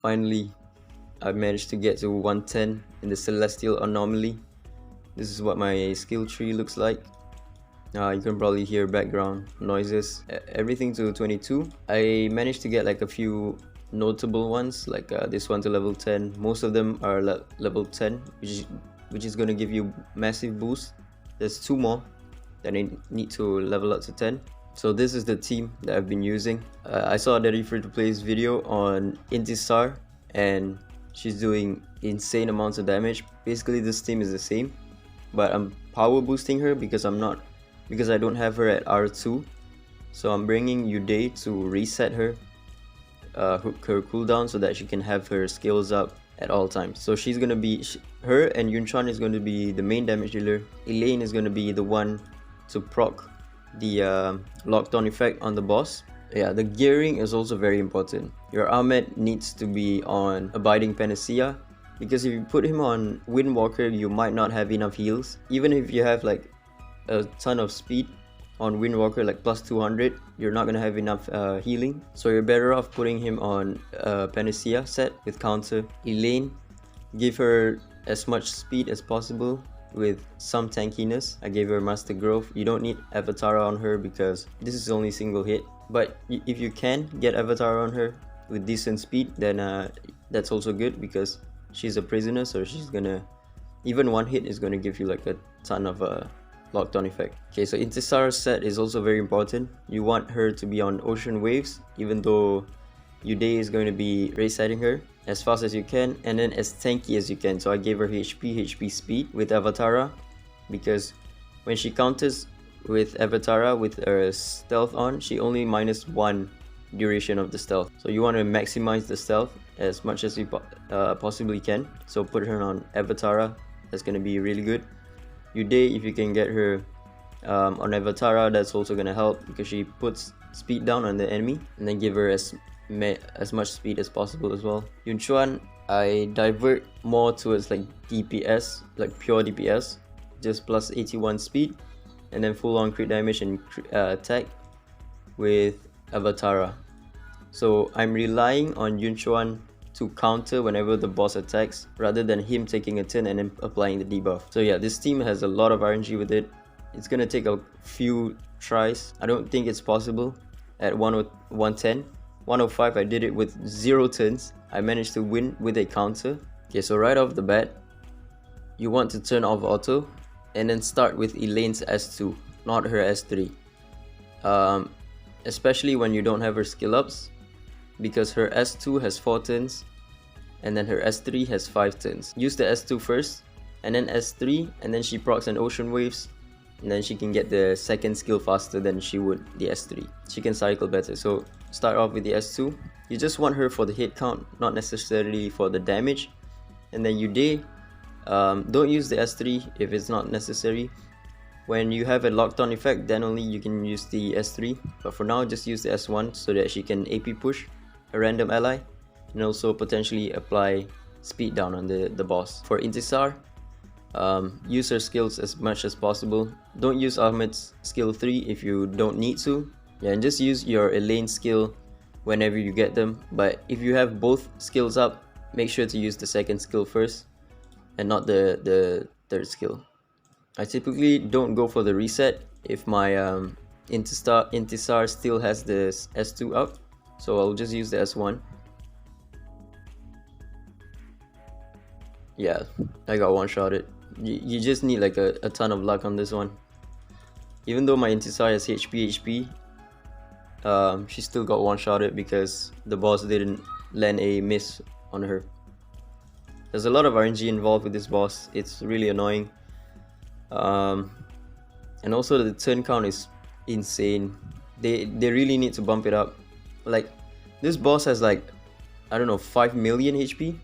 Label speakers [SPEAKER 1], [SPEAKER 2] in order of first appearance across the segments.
[SPEAKER 1] Finally, I managed to get to 110 in the Celestial Anomaly. This is what my skill tree looks like. You can probably hear background noises. Everything to 22. I managed to get like a few notable ones, like this one to level 10. Most of them are level 10, which is going to give you massive boost. There's 2 more that I need to level up to 10. So this is the team that I've been using. I saw a Daddy Free to Play's video on Intisar, and she's doing insane amounts of damage. Basically this team is the same, but I'm power boosting her because I don't have her at R2. So I'm bringing Uday to reset her cooldown so that she can have her skills up at all times. So she's gonna be, her and Yunchuan is going to be the main damage dealer. Elaine is going to be the one to proc the locked on effect on the boss. Yeah, the gearing is also very important. Your Ahmed needs to be on Abiding Panacea, because if you put him on Windwalker, you might not have enough heals. Even if you have like a ton of speed on Windwalker, like plus 200, you're not gonna have enough healing. So you're better off putting him on Panacea set with counter. Elaine, give her as much speed as possible with some tankiness. I gave her Master Growth. You don't need Avatar on her because this is only single hit, but if you can get Avatar on her with decent speed, then that's also good, because she's a prisoner, so she's gonna, even one hit is gonna give you like a ton of locked on effect. Okay, so Intisar's set is also very important. You want her to be on Ocean Waves, even though Uday is going to be resetting her as fast as you can and then as tanky as you can. So I gave her HP speed with Avatara, because when she counters with Avatara with her stealth on, she only -1 duration of the stealth. So you want to maximize the stealth as much as you possibly can. So put her on Avatara. That's going to be really good. Uday, if you can get her on Avatara, that's also going to help, because she puts speed down on the enemy, and then give her as much speed as possible as well. Yunchuan, I divert more towards like DPS, like pure DPS, just plus 81 speed, and then full on crit damage and attack with Avatara. So I'm relying on Yunchuan to counter whenever the boss attacks, rather than him taking a turn and then applying the debuff. So yeah, this team has a lot of RNG with it. It's gonna take a few tries. I don't think it's possible at 110. 105, I did it with 0 turns. I managed to win with a counter. Okay, so right off the bat, you want to turn off auto and then start with Elaine's S2, not her S3. Especially when you don't have her skill ups, because her S2 has 4 turns and then her S3 has 5 turns. Use the S2 first and then S3, and then she procs an Ocean Waves, and then she can get the second skill faster than she would the S3. She can cycle better. So start off with the S2. You just want her for the hit count, not necessarily for the damage. And then Uday, don't use the S3 if it's not necessary. When you have a locked on effect, then only you can use the S3. But for now, just use the S1 so that she can AP push a random ally, and also potentially apply speed down on the boss. For Intisar, use her skills as much as possible. Don't use Ahmed's skill 3 if you don't need to. Yeah, and just use your Elaine skill whenever you get them. But if you have both skills up, make sure to use the second skill first and not the third skill. I typically don't go for the reset if my Intisar still has the S2 up, so I'll just use the S1. Yeah, I got one-shotted. You just need like a ton of luck on this one. Even though my Intisar has HP, she still got one-shotted because the boss didn't land a miss on her. There's a lot of RNG involved with this boss. It's really annoying. And also the turn count is insane. They really need to bump it up. Like, this boss has like, I don't know, 5 million HP,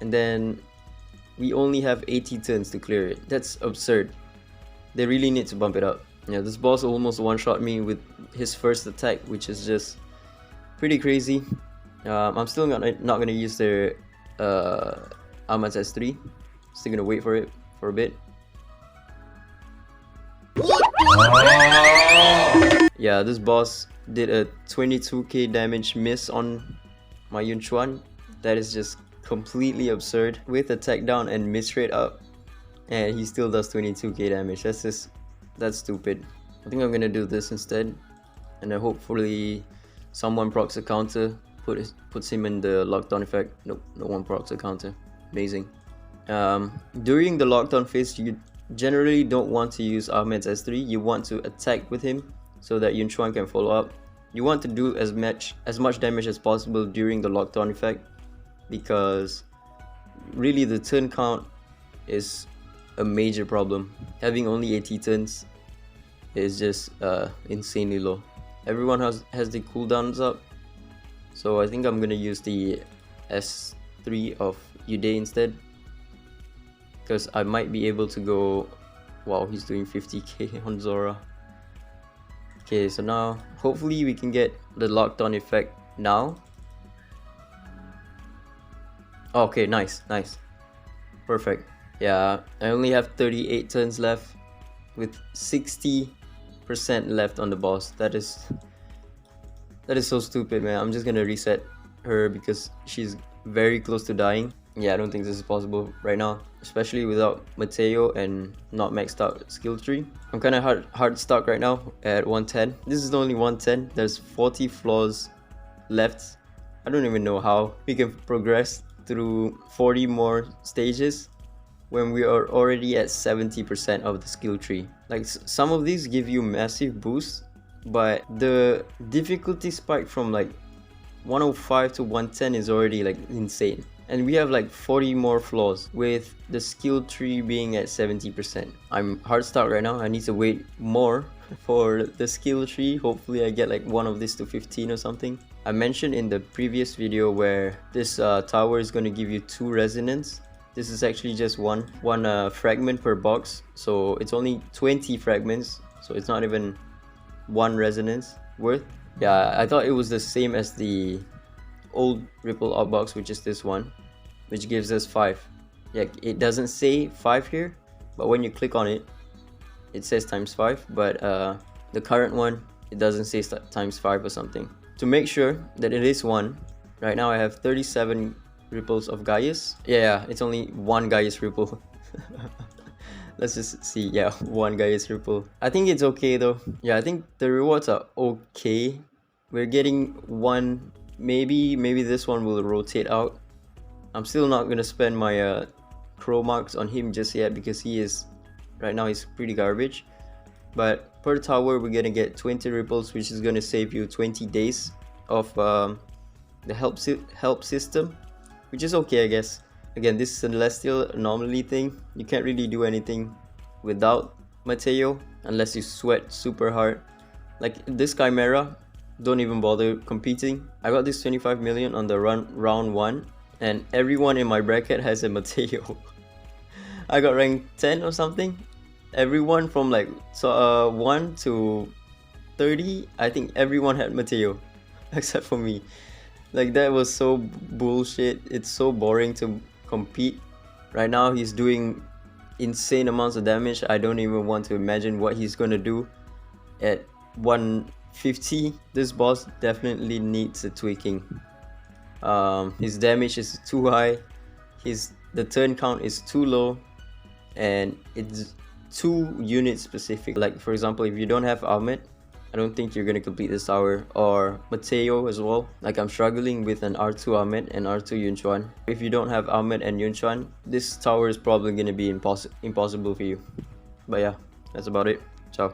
[SPEAKER 1] and then we only have 80 turns to clear it. That's absurd. They really need to bump it up. Yeah, this boss almost one-shot me with his first attack, which is just pretty crazy. I'm still not gonna use their Ahmad's S3. Still gonna wait for it for a bit. Yeah, this boss did a 22k damage miss on my Yunchuan. That is just completely absurd. With attack down and miss rate up, and he still does 22k damage. That's stupid. I think I'm gonna do this instead, and then hopefully someone procs a counter, puts him in the lockdown effect. Nope, no one procs a counter. Amazing. During the lockdown phase, you generally don't want to use Ahmed's S3. You want to attack with him so that Yun Chuan can follow up. You want to do as much damage as possible during the lockdown effect, because really the turn count is a major problem. Having only 80 turns is just insanely low. Everyone has the cooldowns up, so I think I'm gonna use the S3 of Uday instead, because I might be able to go. Wow, he's doing 50k on Zora. Okay, so now hopefully we can get the lockdown effect now. Okay, nice. Perfect. Yeah, I only have 38 turns left with 60% left on the boss. That is so stupid, man. I'm just gonna reset her because she's very close to dying. Yeah, I don't think this is possible right now, especially without Mateo and not maxed out skill tree. I'm kind of hard stuck right now at 110. This is only 110. There's 40 floors left. I don't even know how we can progress through 40 more stages when we are already at 70% of the skill tree. Like, some of these give you massive boosts, but the difficulty spike from like 105 to 110 is already like insane. And we have like 40 more floors with the skill tree being at 70%. I'm hard stuck right now. I need to wait more for the skill tree. Hopefully I get like one of these to 15 or something. I mentioned in the previous video where this tower is going to give you 2 resonance. This is actually just one fragment per box, so it's only 20 fragments, so it's not even 1 resonance worth. Yeah, I thought it was the same as the old Ripple outbox, which is this one, which gives us 5. Yeah, it doesn't say 5 here, but when you click on it, it says ×5, but the current one, it doesn't say ×5 or something. To make sure that it is 1, right now I have 37 ripples of Ggez. Yeah, it's only 1 Ggez ripple. Let's just see. Yeah, 1 Ggez ripple. I think it's okay though. Yeah, I think the rewards are okay. We're getting 1. Maybe this one will rotate out. I'm still not gonna spend my crow marks on him just yet, because he is right now he's pretty garbage. But per tower we're gonna get 20 ripples, which is gonna save you 20 days of the help system, which is okay, I guess. Again, this celestial anomaly thing, you can't really do anything without Mateo unless you sweat super hard. Like this Chimera, don't even bother competing. I got this 25 million on the round 1, and everyone in my bracket has a Mateo. I got rank 10 or something. Everyone from like 1 to 30, I think everyone had Mateo except for me. Like, that was so bullshit. It's so boring to compete. Right now he's doing insane amounts of damage. I don't even want to imagine what he's gonna do at 150. This boss definitely needs a tweaking. His damage is too high, the turn count is too low, and it's too unit specific. Like, for example, if you don't have Ahmed, I don't think you're gonna complete this tower, or Mateo as well. Like, I'm struggling with an R2 Ahmed and R2 Yun Chuan. If you don't have Ahmed and Yun Chuan, this tower is probably gonna be impossible for you. But yeah, that's about it. Ciao.